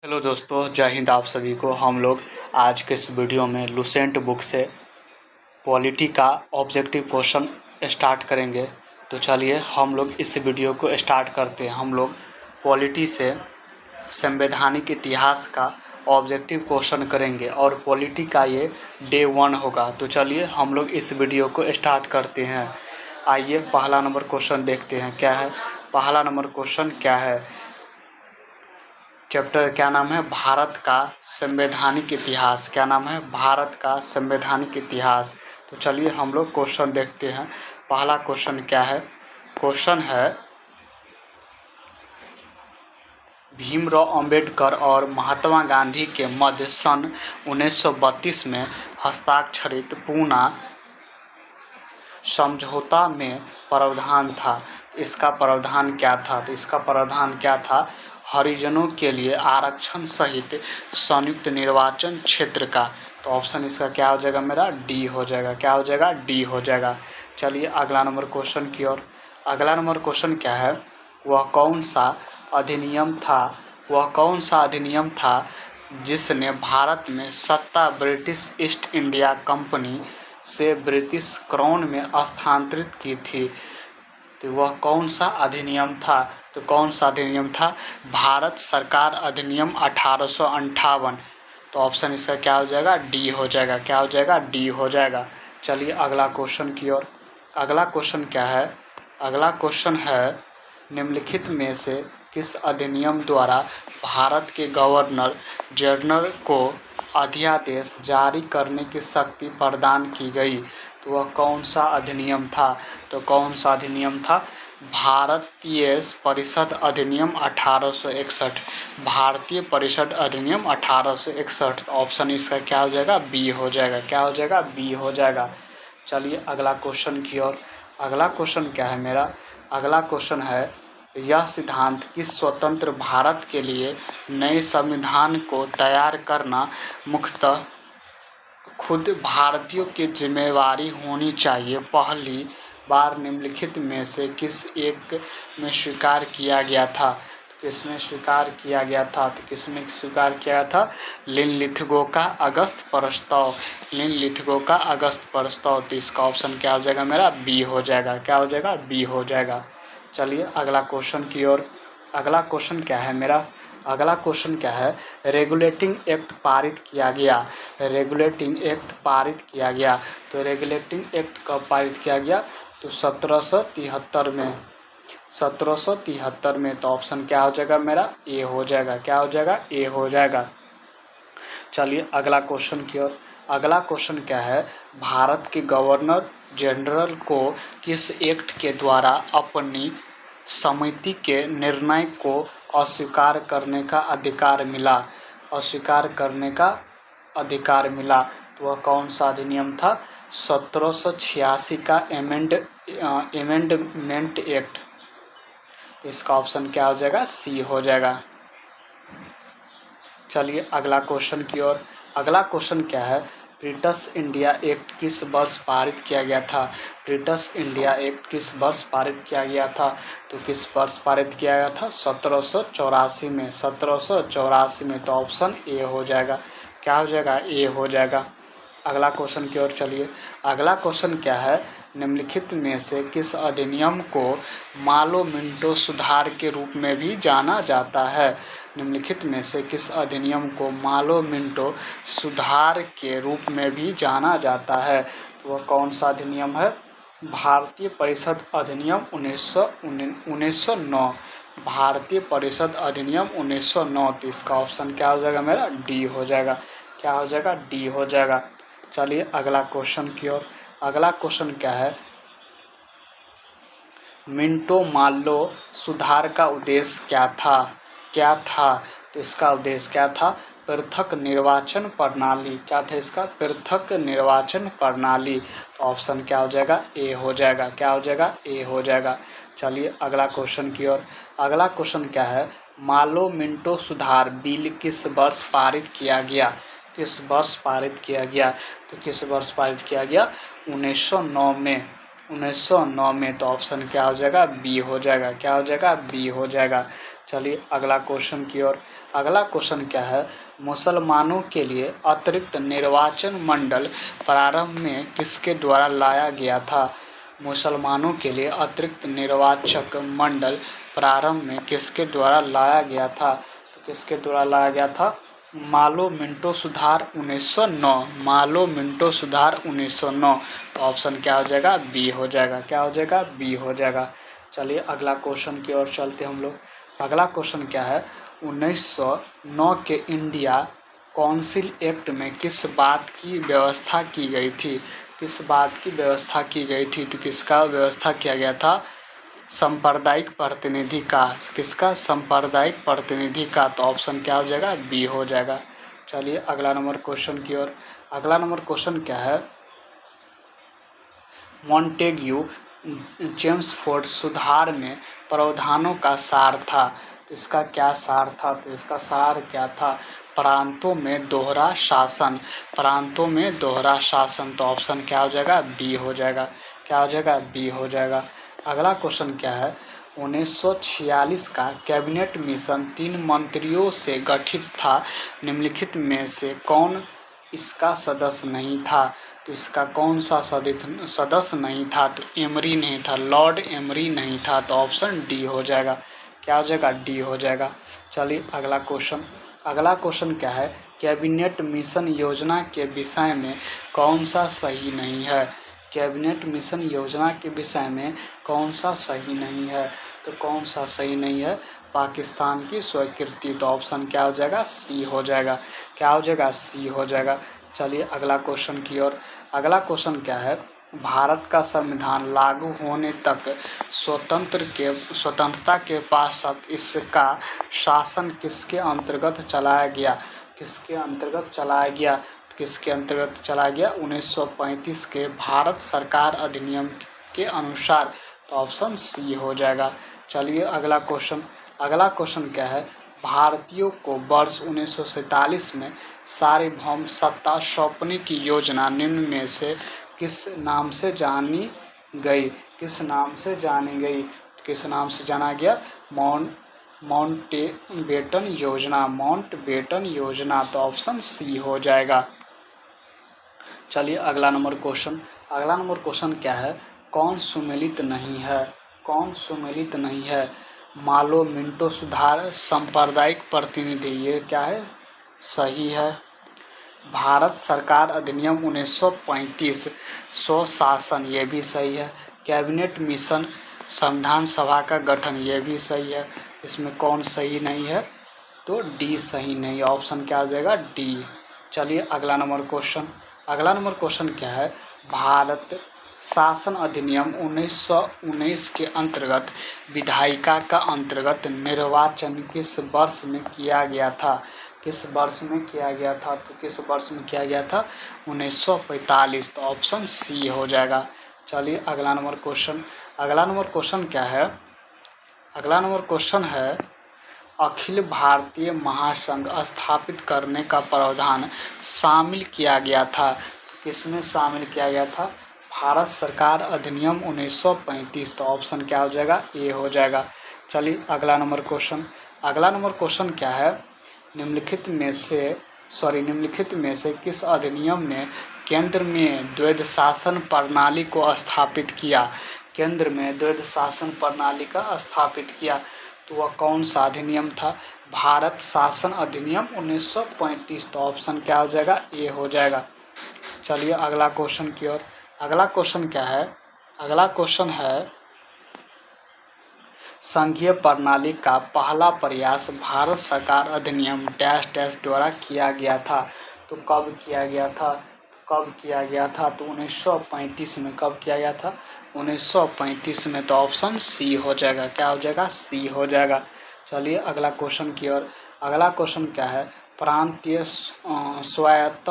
Hello दोस्तों, जय हिंद। आप सभी को हम लोग आज के इस वीडियो में लुसेंट बुक से पॉलिटी का ऑब्जेक्टिव क्वेश्चन स्टार्ट करेंगे। तो चलिए हम लोग इस वीडियो को स्टार्ट करते हैं। हम लोग पॉलिटी से संवैधानिक इतिहास का ऑब्जेक्टिव क्वेश्चन करेंगे और पॉलिटी का ये डे 1 होगा। तो चलिए हम लोग इस वीडियो को स्टार्ट करते हैं। आइए पहला नंबर क्वेश्चन देखते हैं क्या है। पहला नंबर क्वेश्चन क्या है, चैप्टर क्या नाम है, भारत का संवैधानिक इतिहास। क्या नाम है, भारत का संवैधानिक इतिहास। तो चलिए हम लोग क्वेश्चन देखते हैं। पहला क्वेश्चन क्या है, क्वेश्चन है भीमराव अंबेडकर और महात्मा गांधी के मध्य सन 1932 में हस्ताक्षरित पूना समझौता में प्रावधान था। इसका प्रावधान क्या था? तो इसका प्रावधान क्या था, हरिजनों के लिए आरक्षण सहित संयुक्त निर्वाचन क्षेत्र का। तो ऑप्शन इसका क्या हो जाएगा, मेरा डी हो जाएगा। क्या हो जाएगा, डी हो जाएगा। चलिए अगला नंबर क्वेश्चन की ओर। अगला नंबर क्वेश्चन क्या है, वह कौन सा अधिनियम था जिसने भारत में सत्ता ब्रिटिश ईस्ट इंडिया कंपनी से ब्रिटिश क्राउन में स्थानांतरित की थी? तो वह कौन सा अधिनियम था? तो कौन सा अधिनियम था, भारत सरकार अधिनियम 1858। तो ऑप्शन इसका क्या हो जाएगा, डी हो जाएगा। क्या हो जाएगा, डी हो जाएगा। चलिए अगला क्वेश्चन की ओर। अगला क्वेश्चन क्या है, अगला क्वेश्चन है निम्नलिखित में से किस अधिनियम द्वारा भारत के गवर्नर जनरल को अध्यादेश जारी करने की शक्ति प्रदान की गई? तो वह कौन सा अधिनियम था? तो कौन सा अधिनियम था, भारतीय परिषद अधिनियम 1861। भारतीय परिषद अधिनियम 1861। ऑप्शन इसका क्या हो जाएगा, बी हो जाएगा। क्या हो जाएगा, बी हो जाएगा। चलिए अगला क्वेश्चन की ओर। अगला क्वेश्चन क्या है मेरा, अगला क्वेश्चन है यह सिद्धांत कि स्वतंत्र भारत के लिए नए संविधान को तैयार करना मुख्यतः खुद भारतीयों की जिम्मेवारी होनी चाहिए, पहली बार निम्नलिखित में से किस एक में स्वीकार किया गया था? किसमें स्वीकार किया गया था? तो किसमें स्वीकार किया था, लिनलिथगो का अगस्त प्रस्ताव। लिनलिथगो का अगस्त प्रस्ताव। तो इसका ऑप्शन क्या हो जाएगा, मेरा बी हो जाएगा। क्या हो जाएगा, बी हो जाएगा। चलिए अगला क्वेश्चन की ओर। अगला क्वेश्चन क्या है मेरा, अगला क्वेश्चन क्या है, रेगुलेटिंग एक्ट पारित किया गया। रेगुलेटिंग एक्ट पारित किया गया। तो रेगुलेटिंग एक्ट कब पारित किया गया? तो 1773 में। 1773 में। तो ऑप्शन क्या हो जाएगा, मेरा ए हो जाएगा। क्या हो जाएगा, ए हो जाएगा। चलिए अगला क्वेश्चन की ओर। अगला क्वेश्चन क्या है, भारत के गवर्नर जनरल को किस एक्ट के द्वारा अपनी समिति के निर्णय को अस्वीकार करने का अधिकार मिला? अस्वीकार करने का अधिकार मिला। तो वह कौन सा अधिनियम था, 1786 का एमेंडमेंट एक्ट। इसका ऑप्शन क्या हो जाएगा, सी हो जाएगा। चलिए अगला क्वेश्चन की ओर। अगला क्वेश्चन क्या है, ब्रिटिश इंडिया एक्ट किस वर्ष पारित किया गया था? ब्रिटिश इंडिया एक्ट किस वर्ष पारित किया गया था? तो किस वर्ष पारित किया गया था, 1784 में। 1784 में। तो ऑप्शन ए हो जाएगा। क्या हो जाएगा, ए हो जाएगा। अगला क्वेश्चन की ओर चलिए। अगला क्वेश्चन क्या है, निम्नलिखित में से किस अधिनियम को मालो मिंटो सुधार के रूप में भी जाना जाता है? निम्नलिखित में से किस अधिनियम को मालो मिंटो सुधार के रूप में भी जाना जाता है? तो वह कौन सा अधिनियम है, भारतीय परिषद अधिनियम 1909। भारतीय परिषद अधिनियम 1909। तो इसका ऑप्शन क्या हो जाएगा, मेरा डी हो जाएगा। क्या हो जाएगा, डी हो जाएगा। चलिए अगला क्वेश्चन की ओर। अगला क्वेश्चन क्या है, मिंटो मार्लो सुधार का उद्देश्य क्या था? क्या था? तो इसका उद्देश्य क्या था, पृथक निर्वाचन प्रणाली। क्या था इसका, पृथक निर्वाचन प्रणाली। तो ऑप्शन क्या हो जाएगा, ए हो जाएगा। क्या हो जाएगा, ए हो जाएगा। चलिए अगला क्वेश्चन की ओर। अगला क्वेश्चन क्या है, मालो मिंटो सुधार बिल किस वर्ष पारित किया गया? किस वर्ष पारित किया गया? तो किस वर्ष पारित किया गया, 1909 में। 1909 में। तो ऑप्शन क्या हो जाएगा, बी हो जाएगा। क्या हो जाएगा, बी हो जाएगा। चलिए अगला क्वेश्चन की ओर। अगला क्वेश्चन क्या है, मुसलमानों के लिए अतिरिक्त निर्वाचन मंडल प्रारंभ में किसके द्वारा लाया गया था? मुसलमानों के लिए अतिरिक्त निर्वाचक मंडल प्रारंभ में किसके द्वारा लाया गया था? तो किसके द्वारा लाया गया था? मालो मिंटो सुधार 1909। मालो मिंटो सुधार 1909। तो ऑप्शन क्या हो जाएगा? बी हो जाएगा। क्या हो जाएगा? बी हो जाएगा। चलिए अगला क्वेश्चन की ओर चलते हम लोग। अगला क्वेश्चन क्या है, 1909 के इंडिया काउंसिल एक्ट में किस बात की व्यवस्था की गई थी? किस बात की व्यवस्था की गई थी? तो किसका व्यवस्था किया गया था? सांप्रदायिक प्रतिनिधि का। किसका? सांप्रदायिक प्रतिनिधि का। तो ऑप्शन क्या हो जाएगा? बी हो जाएगा। चलिए अगला नंबर क्वेश्चन की ओर। अगला नंबर क्वेश्चन क्या है, मॉन्टेग्यू चेम्सफोर्ड सुधार में प्रावधानों का सार था। तो इसका क्या सार था? तो इसका सार क्या था? प्रांतों में दोहरा शासन। प्रांतों में दोहरा शासन। तो ऑप्शन क्या हो जाएगा? बी हो जाएगा। क्या हो जाएगा? बी हो जाएगा। अगला क्वेश्चन क्या है, 1946 का कैबिनेट मिशन 3 मंत्रियों से गठित था, निम्नलिखित में से कौन इसका सदस्य नहीं था? तो इसका कौन सा सदस्य नहीं था? तो एमरी नहीं था, लॉर्ड एमरी नहीं था। तो ऑप्शन डी हो जाएगा। क्या हो जाएगा? डी हो जाएगा। चलिए अगला क्वेश्चन। अगला क्वेश्चन क्या है, कैबिनेट मिशन योजना के विषय में कौन सा सही नहीं है? कैबिनेट मिशन योजना के विषय में कौन सा सही नहीं है? तो कौन सा सही नहीं है? पाकिस्तान की स्वीकृति। तो ऑप्शन क्या हो जाएगा? सी हो जाएगा। क्या हो जाएगा? सी हो जाएगा। चलिए अगला क्वेश्चन की ओर। अगला क्वेश्चन क्या है, भारत का संविधान लागू होने तक स्वतंत्रता के पश्चात इसका शासन किसके अंतर्गत चलाया गया? किसके अंतर्गत चलाया गया? किसके अंतर्गत चलाया गया? 1935 के भारत सरकार अधिनियम के अनुसार। तो ऑप्शन सी हो जाएगा। चलिए अगला क्वेश्चन। अगला क्वेश्चन क्या है, भारतीयों को वर्ष 1947 में सार्वभौम सत्ता सौंपने की योजना निम्न में से किस नाम से जानी गई? किस नाम से जानी गई? किस नाम से जाना गया? माउंटबेटन योजना। माउंटबेटन योजना। तो ऑप्शन सी हो जाएगा। चलिए अगला नंबर क्वेश्चन। अगला नंबर क्वेश्चन क्या है, कौन सुमेलित नहीं है? कौन सुमेलित नहीं है? मालो मिंटो सुधार, सांप्रदायिक प्रतिनिधि, ये क्या है? सही है। भारत सरकार अधिनियम 1935 स्वशासन, ये भी सही है। कैबिनेट मिशन, संविधान सभा का गठन, ये भी सही है। इसमें कौन सही नहीं है? तो डी सही नहीं है। ऑप्शन क्या आ जाएगा? डी। चलिए अगला नंबर क्वेश्चन। अगला नंबर क्वेश्चन क्या है, भारत शासन अधिनियम 1919 के अंतर्गत विधायिका का अंतर्गत निर्वाचन किस वर्ष में किया गया था? किस वर्ष में किया गया था? तो किस वर्ष में किया गया था? 1945। तो ऑप्शन सी हो जाएगा। चलिए अगला नंबर क्वेश्चन। अगला नंबर क्वेश्चन क्या है? अगला नंबर क्वेश्चन है, अखिल भारतीय महासंघ स्थापित करने का प्रावधान शामिल किया गया था। तो किसमें शामिल किया गया था? भारत सरकार अधिनियम 1935। तो ऑप्शन क्या हो जाएगा? ए हो जाएगा। चलिए अगला नंबर क्वेश्चन। अगला नंबर क्वेश्चन क्या है, निम्नलिखित में से किस अधिनियम ने केंद्र में द्वैध शासन प्रणाली को स्थापित किया? केंद्र में द्वैध शासन प्रणाली का स्थापित किया। तो वह कौन सा अधिनियम था? भारत शासन अधिनियम 1935। तो ऑप्शन क्या हो जाएगा? ए हो जाएगा। चलिए अगला क्वेश्चन की ओर। अगला क्वेश्चन क्या है? अगला क्वेश्चन है, संघीय प्रणाली का पहला प्रयास भारत सरकार अधिनियम डैश डैश द्वारा किया गया था। तो कब किया गया था? कब किया गया था? तो 1935 में। कब किया गया था? 1935 में। तो ऑप्शन सी हो जाएगा। क्या हो जाएगा? सी हो जाएगा। चलिए अगला क्वेश्चन की ओर। अगला क्वेश्चन क्या है, प्रांतीय स्वायत्त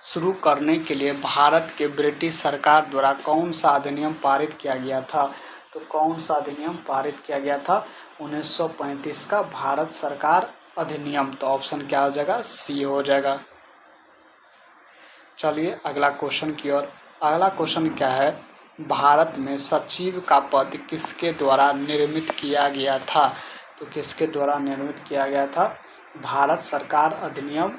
शुरू करने के लिए भारत के ब्रिटिश सरकार द्वारा कौन सा अधिनियम पारित किया गया था? तो कौन सा अधिनियम पारित किया गया था? 1935 का भारत सरकार अधिनियम। तो ऑप्शन क्या हो जाएगा? सी हो जाएगा। चलिए अगला क्वेश्चन की ओर। अगला क्वेश्चन क्या है, भारत में सचिव का पद किसके द्वारा निर्मित किया गया था? तो किसके द्वारा निर्मित किया गया था? भारत सरकार अधिनियम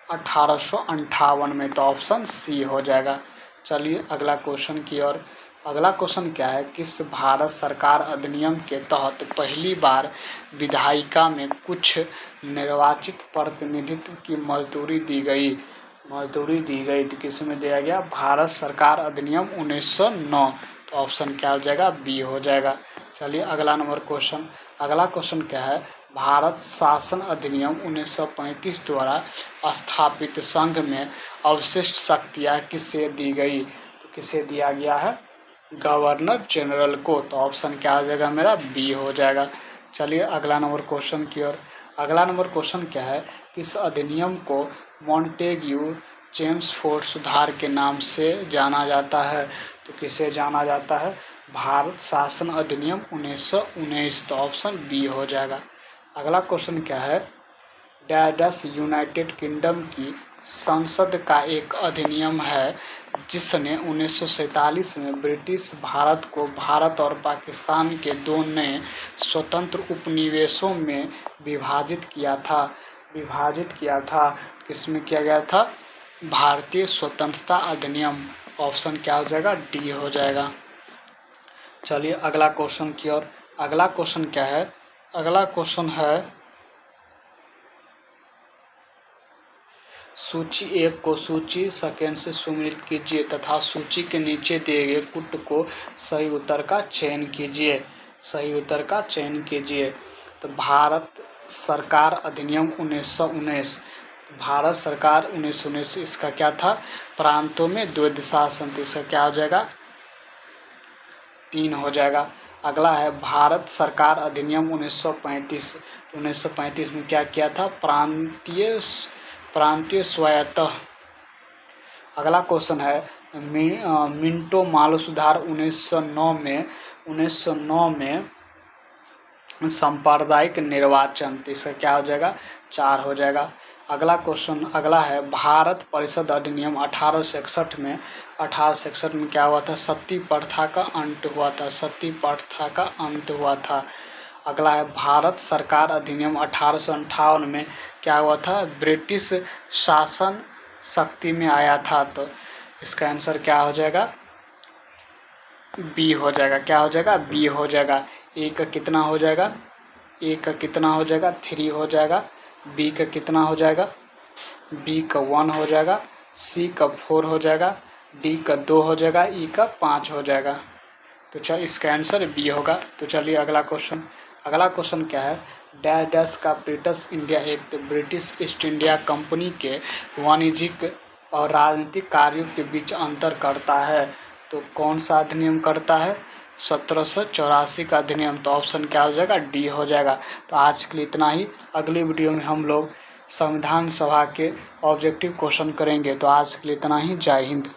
1858 में। तो ऑप्शन सी हो जाएगा। चलिए अगला क्वेश्चन की ओर। अगला क्वेश्चन क्या है? किस भारत सरकार अधिनियम के तहत पहली बार विधायिका में कुछ निर्वाचित प्रतिनिधित्व की मजदूरी दी गई? तो किस में दिया गया? भारत सरकार अधिनियम 1909। तो ऑप्शन क्या हो जाएगा? बी हो जाएगा। चलिए अगला क्वेश्चन क्या है? भारत शासन अधिनियम 1935 द्वारा स्थापित संघ में अवशिष्ट शक्तियाँ किसे दी गई? तो किसे दिया गया है? गवर्नर जनरल को। तो ऑप्शन क्या हो जाएगा मेरा? बी हो जाएगा। चलिए अगला क्वेश्चन की ओर। अगला क्वेश्चन क्या है? इस अधिनियम को मॉन्टेग्यू चेम्सफोर्ड सुधार के नाम से जाना जाता है। तो किसे जाना जाता है? भारत शासन अधिनियम 1919। तो ऑप्शन बी हो जाएगा। अगला क्वेश्चन क्या है? डैश यूनाइटेड किंगडम की संसद का एक अधिनियम है जिसने 1947 में ब्रिटिश भारत को भारत और पाकिस्तान के दो नए स्वतंत्र उपनिवेशों में विभाजित किया था। किसमें किया गया था? भारतीय स्वतंत्रता अधिनियम। ऑप्शन क्या हो जाएगा? डी हो जाएगा। चलिए अगला क्वेश्चन की ओर। अगला क्वेश्चन क्या है? अगला क्वेश्चन है सूची 1 को सूची सेकंड से सम्मिलित कीजिए तथा सूची के नीचे दिए गए कुट को सही उत्तर का चयन कीजिए। तो भारत सरकार अधिनियम 1919। भारत सरकार 1919 इसका क्या था? प्रांतों में द्वैध शासन। तो इसका क्या हो जाएगा? 3 हो जाएगा। अगला है भारत सरकार अधिनियम 1935। 1935 में क्या किया था? प्रांतीय स्वायत्त। अगला क्वेश्चन है मिंटो मालो सुधार 1909 में सांप्रदायिक निर्वाचन। तो इसका क्या हो जाएगा? 4 हो जाएगा। अगला क्वेश्चन अगला है भारत परिषद अधिनियम 1861 में क्या हुआ था? सती प्रथा का अंत हुआ था। अगला है भारत सरकार अधिनियम 1858 में क्या हुआ था? ब्रिटिश शासन शक्ति में आया था। तो इसका आंसर क्या हो जाएगा? बी हो जाएगा। क्या हो जाएगा? बी हो जाएगा। ए का कितना हो जाएगा? 3 हो जाएगा। बी का कितना हो जाएगा? बी का 1 हो जाएगा। सी का 4 हो जाएगा। डी का 2 हो जाएगा। ई का 5 हो जाएगा। तो चलिए इसका आंसर बी होगा। तो चलिए अगला क्वेश्चन क्या है? डैश का British India act British east India company के वाणिज्यिक और राजनीतिक कार्यों के बीच अंतर करता है। तो कौन सा अधिनियम करता है? 1784 का अधिनियम। तो ऑप्शन क्या हो जाएगा? डी हो जाएगा। तो आज के लिए इतना ही। अगली वीडियो में हम लोग संविधान सभा के ऑब्जेक्टिव क्वेश्चन करेंगे। तो आज के लिए इतना ही। जय हिंद।